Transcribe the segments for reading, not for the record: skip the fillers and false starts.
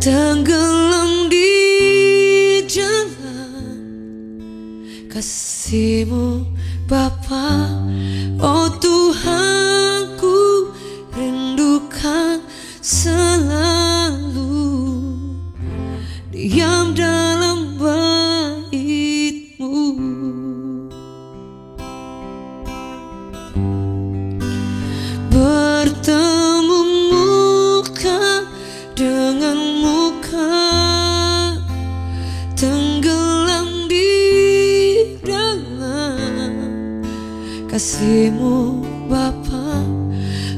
tenggelam di jalan kasih-Mu Bapa. Oh Tuhan, ku rindukan selalu diam dalam bait-Mu, bertemu muka dengan muka, tenggelam di dalam kasih-Mu Bapa.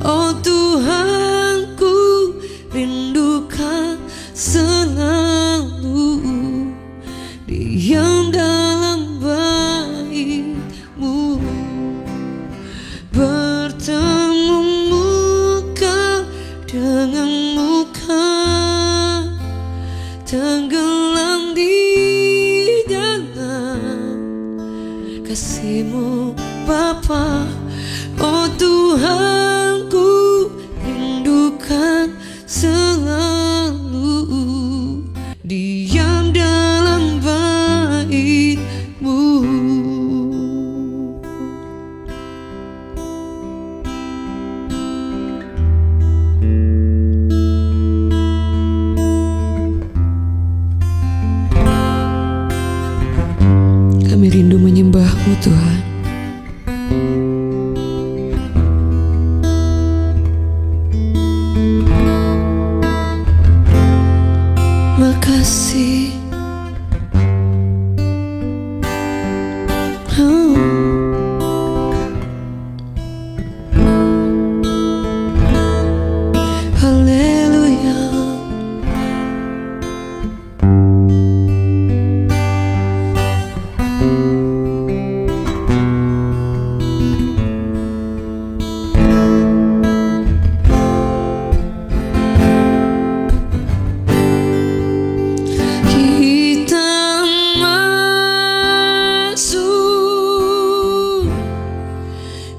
Oh Tuhan, ku rindukan selalu diam dalam bait-Mu, bertemu muka dengan muka, tenggelam di dalam kasih-Mu Bapa. Oh Tuhan, ku rindukan selalu diam dalam bait-Mu. Kami rindu menyembah-Mu Tuhan. Makasih, oh. Haleluya.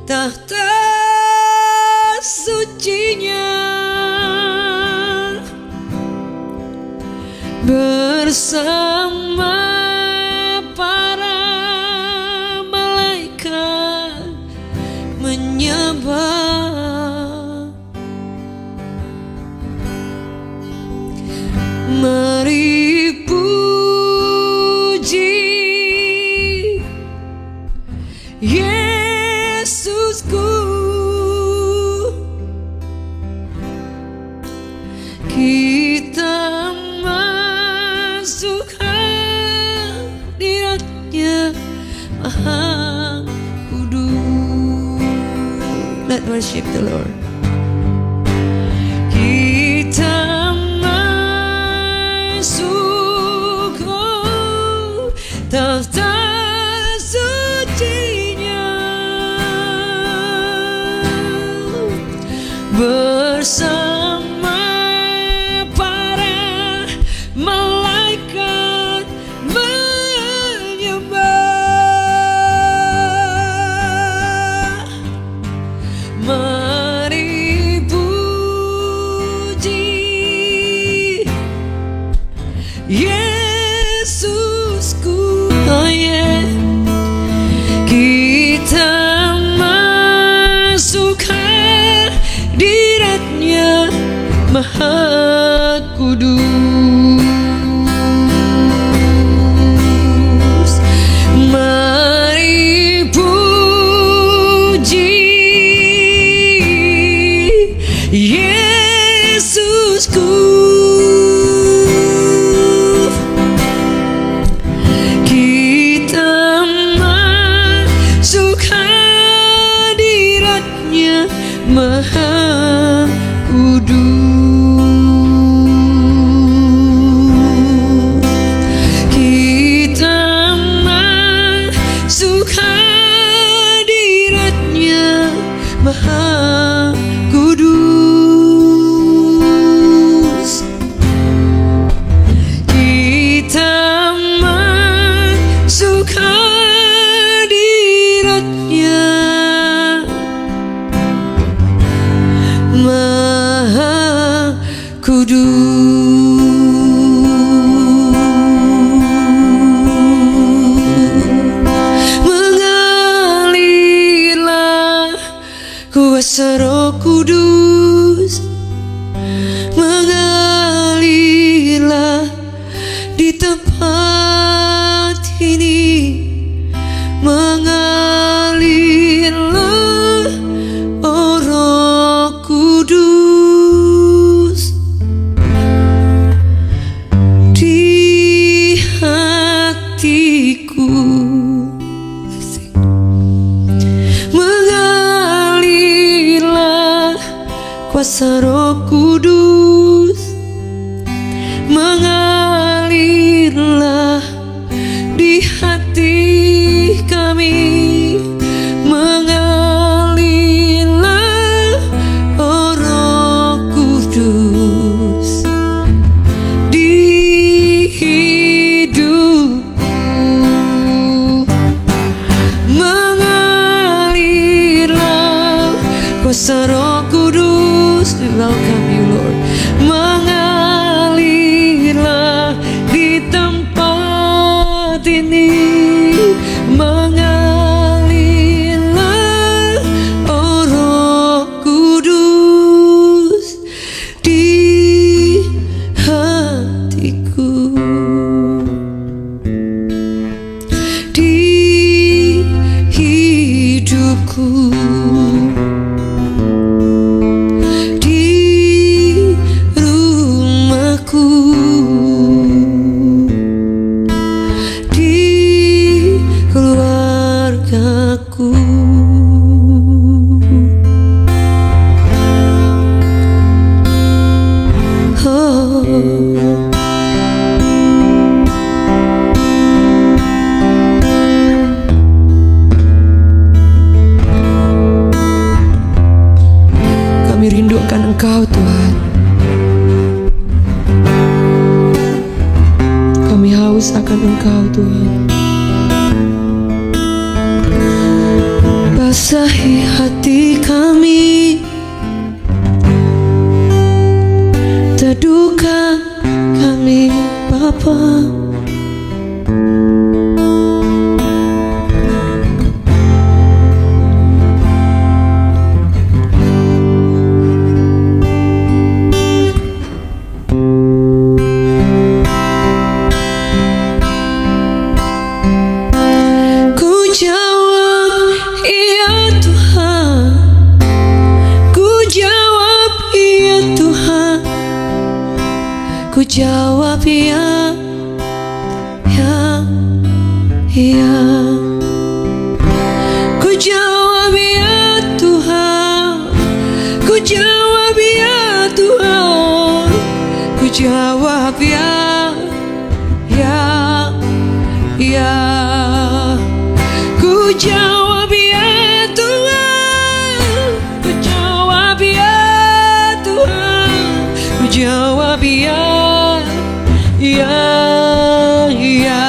Tahta sucinya bersama para malaikat menyembah. Mari puji Yesusku, kita masuk hadirat-Nya Maha Kudus. Let's worship the Lord. Kita masuk tahta bersama para malaikat menyembah. Mari puji Yesusku, oh yeah. Kita masuk hadirat-Nya Maha Kudus. Mari puji Yesusku, kita masuk hadirat-Nya Maha Kudus. Kita masuk hadirat-Nya Maha Kudus. Kita masuk hadirat-Nya Maha Kudus. Kami rindukan Engkau Tuhan. Kami haus akan Engkau Tuhan. Basahi hati kami, teduhkan kami Bapa. Ku jawab ya, ya, ya. Ku jawab ya Tuhan. Ku jawab ya Tuhan. Ku jawab ya, ya, ya. Ku jawab ya Tuhan. Ku jawab ya Tuhan. Ku jawab ya. Ya, ya.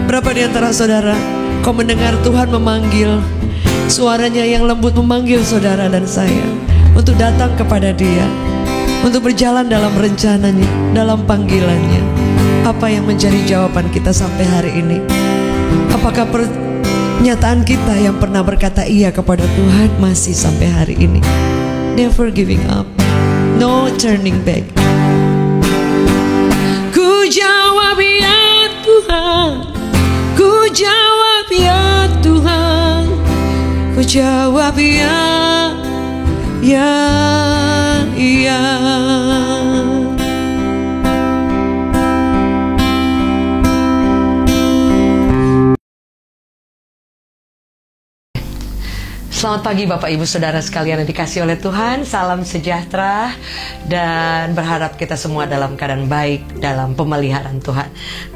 Berapa di antara saudara kau mendengar Tuhan memanggil, suaranya yang lembut memanggil saudara dan saya untuk datang kepada Dia, untuk berjalan dalam rencananya, dalam panggilannya. Apa yang menjadi jawaban kita sampai hari ini? Apakah pernyataan kita yang pernah berkata iya kepada Tuhan masih sampai hari ini? Never giving up, no turning back. Ku jawab ya Tuhan. Ku jawab ya Tuhan. Ku jawab ya, ya, ya. Selamat pagi Bapak Ibu Saudara sekalian yang dikasihi oleh Tuhan. Salam sejahtera dan berharap kita semua dalam keadaan baik dalam pemeliharaan Tuhan.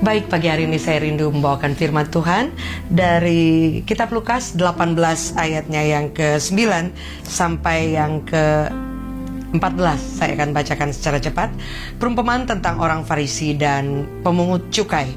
Baik, pagi hari ini saya rindu membawakan firman Tuhan dari kitab Lukas 18 ayatnya yang ke-9 sampai yang ke-14. Saya akan bacakan secara cepat. Perumpamaan tentang orang Farisi dan pemungut cukai.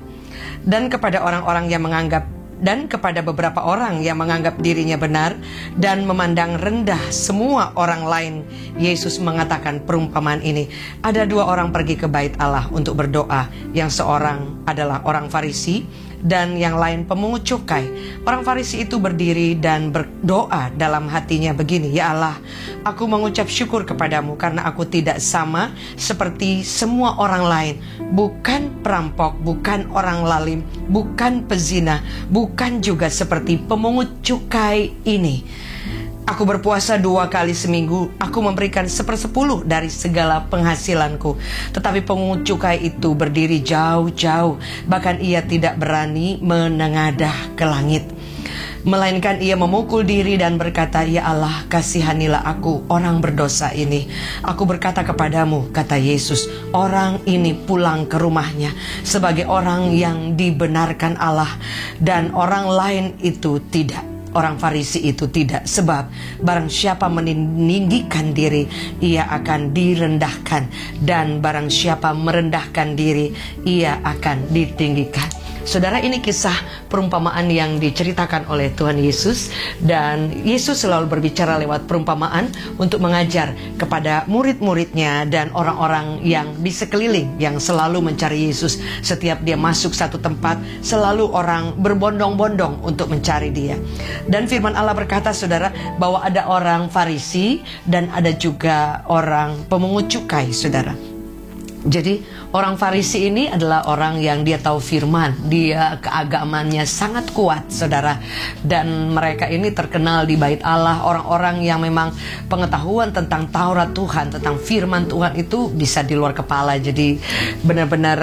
Dan kepada beberapa orang yang menganggap dirinya benar dan memandang rendah semua orang lain, Yesus mengatakan perumpamaan ini. Ada dua orang pergi ke bait Allah untuk berdoa. Yang seorang adalah orang Farisi dan yang lain pemungut cukai. Orang Farisi itu berdiri dan berdoa dalam hatinya begini, ya Allah, aku mengucap syukur kepadamu karena aku tidak sama seperti semua orang lain. Bukan perampok, bukan orang lalim, bukan pezina, bukan juga seperti pemungut cukai ini. Aku berpuasa 2 kali seminggu. Aku memberikan 1/10 dari segala penghasilanku. Tetapi pemungut cukai itu berdiri jauh-jauh. Bahkan ia tidak berani menengadah ke langit. Melainkan ia memukul diri dan berkata, ya Allah, kasihanilah aku, orang berdosa ini. Aku berkata kepadamu, kata Yesus, orang ini pulang ke rumahnya sebagai orang yang dibenarkan Allah, dan orang lain itu tidak. Orang Farisi itu tidak, sebab barang siapa meninggikan diri, ia akan direndahkan, dan barang siapa merendahkan diri, ia akan ditinggikan. Saudara, ini kisah perumpamaan yang diceritakan oleh Tuhan Yesus. Dan Yesus selalu berbicara lewat perumpamaan untuk mengajar kepada murid-muridnya dan orang-orang yang di sekeliling yang selalu mencari Yesus. Setiap dia masuk satu tempat, selalu orang berbondong-bondong untuk mencari dia. Dan firman Allah berkata, saudara, bahwa ada orang Farisi dan ada juga orang pemungut cukai, saudara. Jadi orang Farisi ini adalah orang yang dia tahu firman, dia keagamannya sangat kuat, saudara. Dan mereka ini terkenal di bait Allah, orang-orang yang memang pengetahuan tentang Taurat Tuhan, tentang firman Tuhan itu bisa di luar kepala. Jadi benar-benar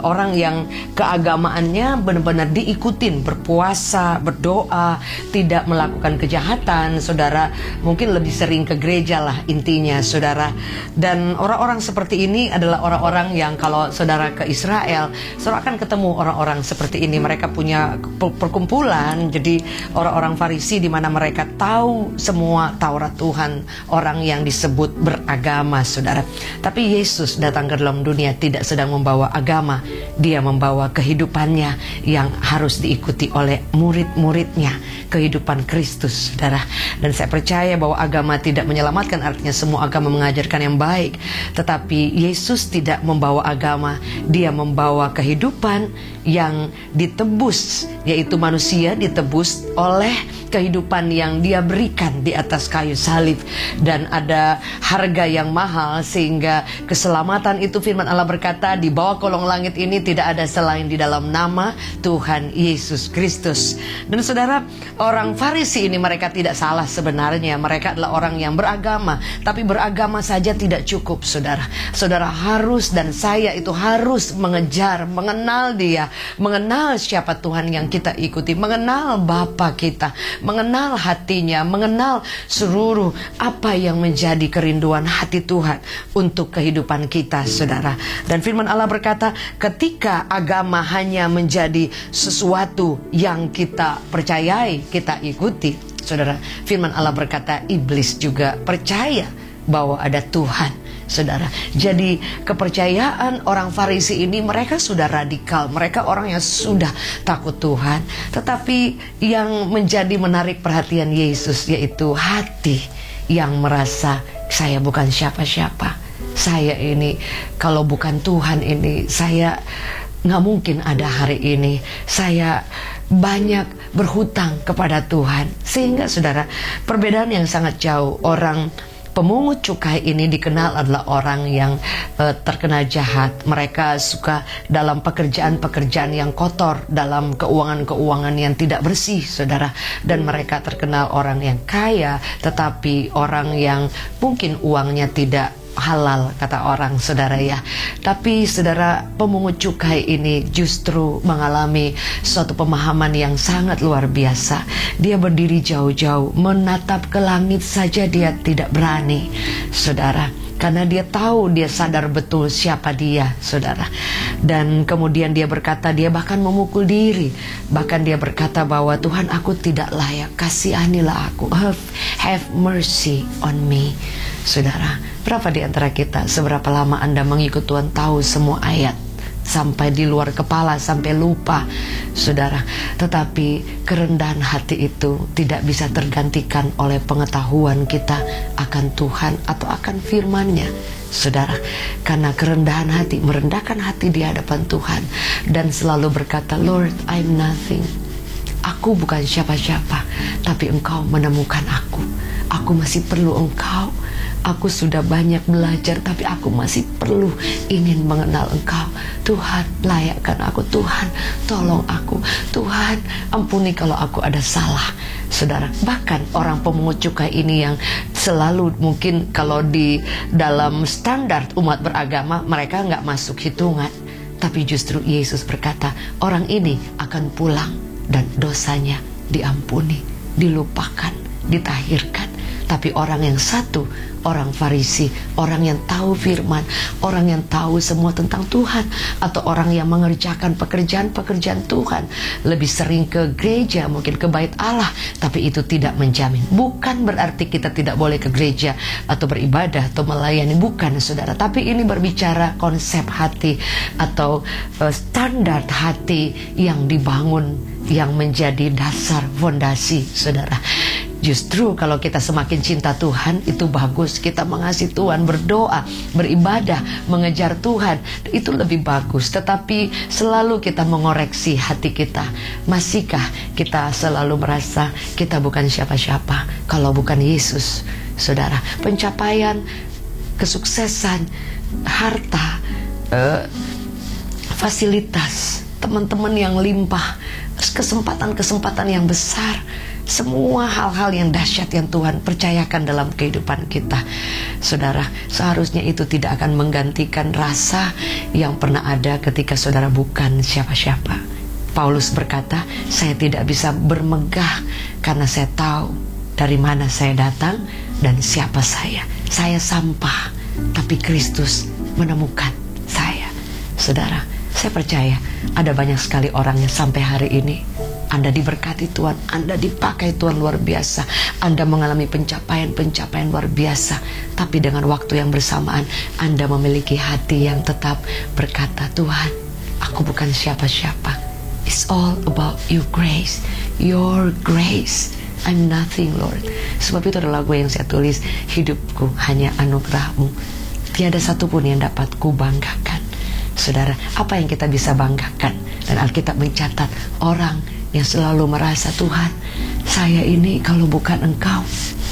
orang yang keagamaannya benar-benar diikutin, berpuasa, berdoa, tidak melakukan kejahatan, saudara. Mungkin lebih sering ke gereja lah intinya, saudara. Dan orang-orang seperti ini adalah orang-orang yang kalau saudara ke Israel, saudara akan ketemu orang-orang seperti ini. Mereka punya perkumpulan, jadi orang-orang Farisi di mana mereka tahu semua Taurat Tuhan, orang yang disebut beragama, saudara. Tapi Yesus datang ke dalam dunia tidak sedang membawa agama, dia membawa kehidupannya yang harus diikuti oleh murid-muridnya, kehidupan Kristus, saudara. Dan saya percaya bahwa agama tidak menyelamatkan, artinya semua agama mengajarkan yang baik, tetapi Yesus tidak membawa agama, dia membawa kehidupan yang ditebus, yaitu manusia ditebus oleh kehidupan yang dia berikan di atas kayu salib. Dan ada harga yang mahal, sehingga keselamatan itu firman Allah berkata, di bawah kolong langit ini tidak ada selain di dalam nama Tuhan Yesus Kristus. Dan saudara, orang Farisi ini mereka tidak salah sebenarnya, mereka adalah orang yang beragama, tapi beragama saja tidak cukup, saudara. Saudara harus, dan saya itu harus mengejar, mengenal dia, mengenal siapa Tuhan yang kita ikuti, mengenal Bapa kita, mengenal hatinya, mengenal seluruh apa yang menjadi kerinduan hati Tuhan untuk kehidupan kita, saudara. Dan firman Allah berkata, ketika agama hanya menjadi sesuatu yang kita percayai, kita ikuti, saudara, firman Allah berkata, iblis juga percaya bahwa ada Tuhan, saudara. Jadi kepercayaan orang Farisi ini, mereka sudah radikal, mereka orang yang sudah takut Tuhan. Tetapi yang menjadi menarik perhatian Yesus yaitu hati yang merasa, saya bukan siapa-siapa, saya ini kalau bukan Tuhan ini, saya nggak mungkin ada hari ini, saya banyak berhutang kepada Tuhan. Sehingga saudara, perbedaan yang sangat jauh. Orang pemungut cukai ini dikenal adalah orang yang terkena jahat. Mereka suka dalam pekerjaan-pekerjaan yang kotor, dalam keuangan-keuangan yang tidak bersih, saudara. Dan mereka terkenal orang yang kaya, tetapi orang yang mungkin uangnya tidak halal, kata orang, saudara ya. Tapi saudara, pemungut cukai ini justru mengalami suatu pemahaman yang sangat luar biasa. Dia berdiri jauh-jauh, menatap ke langit saja dia tidak berani, saudara. Karena dia tahu, dia sadar betul siapa dia, saudara. Dan kemudian dia berkata, dia bahkan memukul diri. Bahkan dia berkata bahwa, Tuhan, aku tidak layak, kasihanilah aku, have mercy on me. Saudara, berapa di antara kita, seberapa lama Anda mengikut Tuhan tahu semua ayat sampai di luar kepala, sampai lupa, saudara. Tetapi kerendahan hati itu tidak bisa tergantikan oleh pengetahuan kita akan Tuhan atau akan firman-Nya, saudara. Karena kerendahan hati, merendahkan hati di hadapan Tuhan, dan selalu berkata, Lord, I'm nothing. Aku bukan siapa-siapa, tapi Engkau menemukan aku. Aku masih perlu Engkau. Aku sudah banyak belajar, tapi aku masih perlu ingin mengenal Engkau. Tuhan, layakkan aku. Tuhan, tolong aku. Tuhan, ampuni kalau aku ada salah, saudara. Bahkan orang pemungut cukai ini yang selalu, mungkin kalau di dalam standar umat beragama, mereka nggak masuk hitungan. Tapi justru Yesus berkata, orang ini akan pulang dan dosanya diampuni, dilupakan, ditahirkan. Tapi orang yang satu, orang Farisi, orang yang tahu firman, orang yang tahu semua tentang Tuhan, atau orang yang mengerjakan pekerjaan-pekerjaan Tuhan, lebih sering ke gereja, mungkin ke bait Allah, tapi itu tidak menjamin. Bukan berarti kita tidak boleh ke gereja atau beribadah atau melayani, bukan, saudara. Tapi ini berbicara konsep hati atau standar hati yang dibangun, yang menjadi dasar fondasi, saudara. Justru kalau kita semakin cinta Tuhan, itu bagus. Kita mengasihi Tuhan, berdoa, beribadah, mengejar Tuhan, itu lebih bagus. Tetapi selalu kita mengoreksi hati kita. Masihkah kita selalu merasa kita bukan siapa-siapa kalau bukan Yesus, saudara? Pencapaian, kesuksesan, harta, fasilitas, teman-teman yang limpah, kesempatan-kesempatan yang besar, semua hal-hal yang dahsyat yang Tuhan percayakan dalam kehidupan kita. Saudara, seharusnya itu tidak akan menggantikan rasa yang pernah ada ketika saudara bukan siapa-siapa. Paulus berkata, saya tidak bisa bermegah karena saya tahu dari mana saya datang dan siapa saya. Saya sampah, tapi Kristus menemukan saya. Saudara, saya percaya ada banyak sekali orang yang sampai hari ini Anda diberkati Tuhan, Anda dipakai Tuhan luar biasa, Anda mengalami pencapaian luar biasa, tapi dengan waktu yang bersamaan Anda memiliki hati yang tetap berkata, Tuhan, aku bukan siapa-siapa. It's all about your grace, your grace. I'm nothing, Lord. Sebab itu adalah lagu yang saya tulis, hidupku hanya anugerah-Mu, tiada satupun yang dapat ku banggakan. Saudara, apa yang kita bisa banggakan? Dan Alkitab mencatat orang yang selalu merasa, Tuhan, saya ini kalau bukan Engkau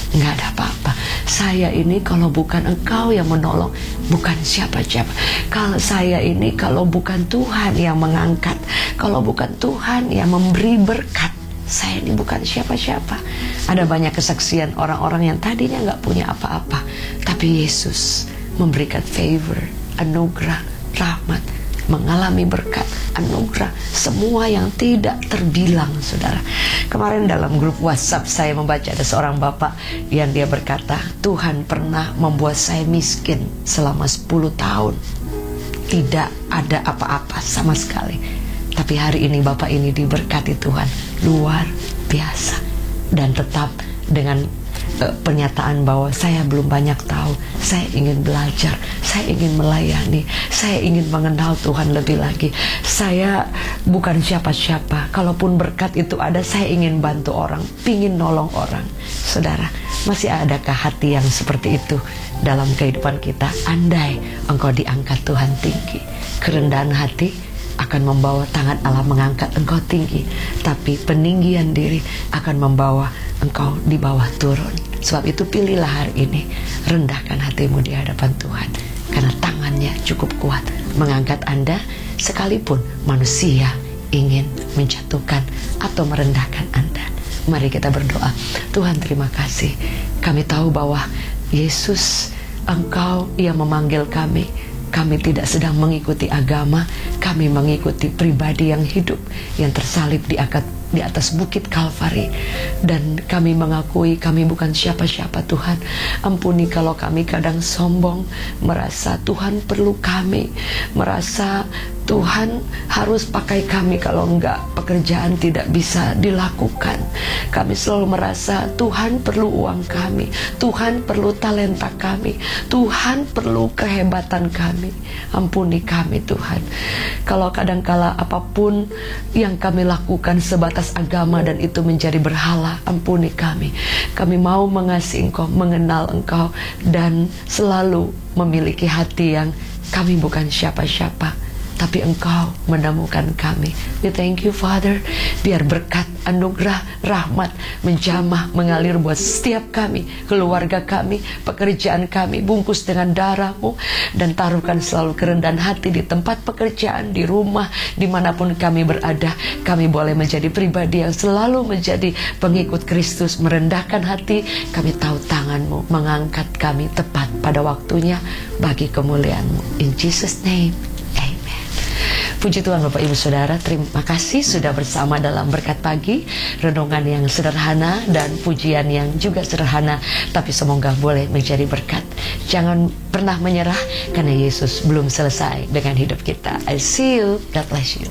nggak ada apa-apa. Saya ini kalau bukan Engkau yang menolong, bukan siapa-siapa. Kalau saya ini kalau bukan Tuhan yang mengangkat, kalau bukan Tuhan yang memberi berkat, saya ini bukan siapa-siapa. Ada banyak kesaksian orang-orang yang tadinya nggak punya apa-apa, tapi Yesus memberikan favor, anugerah, rahmat, mengalami berkat, anugerah, semua yang tidak terbilang, saudara. Kemarin dalam grup WhatsApp saya membaca ada seorang bapak yang dia berkata, Tuhan pernah membuat saya miskin selama 10 tahun. Tidak ada apa-apa sama sekali. Tapi hari ini bapak ini diberkati Tuhan luar biasa. Dan tetap dengan pernyataan bahwa saya belum banyak tahu, saya ingin belajar, saya ingin melayani, saya ingin mengenal Tuhan lebih lagi. Saya bukan siapa-siapa, kalaupun berkat itu ada, saya ingin bantu orang, ingin nolong orang. Saudara, masih adakah hati yang seperti itu dalam kehidupan kita? Andai engkau diangkat Tuhan tinggi, kerendahan hati akan membawa tangan Allah mengangkat engkau tinggi, tapi peninggian diri akan membawa engkau di bawah turun. Sebab itu pilihlah hari ini, rendahkan hatimu di hadapan Tuhan, karena tangannya cukup kuat mengangkat Anda sekalipun manusia ingin menjatuhkan atau merendahkan Anda. Mari kita berdoa. Tuhan, terima kasih. Kami tahu bahwa Yesus, Engkau yang memanggil kami. Kami tidak sedang mengikuti agama, kami mengikuti pribadi yang hidup, yang tersalib di atas bukit Kalvari. Dan kami mengakui kami bukan siapa-siapa, Tuhan. Ampuni kalau kami kadang sombong, merasa Tuhan perlu kami, merasa Tuhan harus pakai kami, kalau enggak pekerjaan tidak bisa dilakukan. Kami selalu merasa Tuhan perlu uang kami, Tuhan perlu talenta kami, Tuhan perlu kehebatan kami. Ampuni kami Tuhan, kalau kadangkala apapun yang kami lakukan sebatas agama dan itu menjadi berhala. Ampuni kami. Kami mau mengasihi Engkau, mengenal Engkau, dan selalu memiliki hati yang kami bukan siapa-siapa, tapi Engkau menemukan kami. We thank you, Father. Biar berkat, anugerah, rahmat menjamah, mengalir buat setiap kami, keluarga kami, pekerjaan kami. Bungkus dengan darah-Mu, dan taruhkan selalu kerendahan hati di tempat pekerjaan, di rumah, dimanapun kami berada. Kami boleh menjadi pribadi yang selalu menjadi pengikut Kristus, merendahkan hati. Kami tahu tangan-Mu mengangkat kami tepat pada waktunya bagi kemuliaan-Mu. In Jesus' name, amen. Puji Tuhan Bapak Ibu Saudara, terima kasih sudah bersama dalam Berkat Pagi. Renungan yang sederhana dan pujian yang juga sederhana, tapi semoga boleh menjadi berkat. Jangan pernah menyerah, karena Yesus belum selesai dengan hidup kita. I see you, God bless you.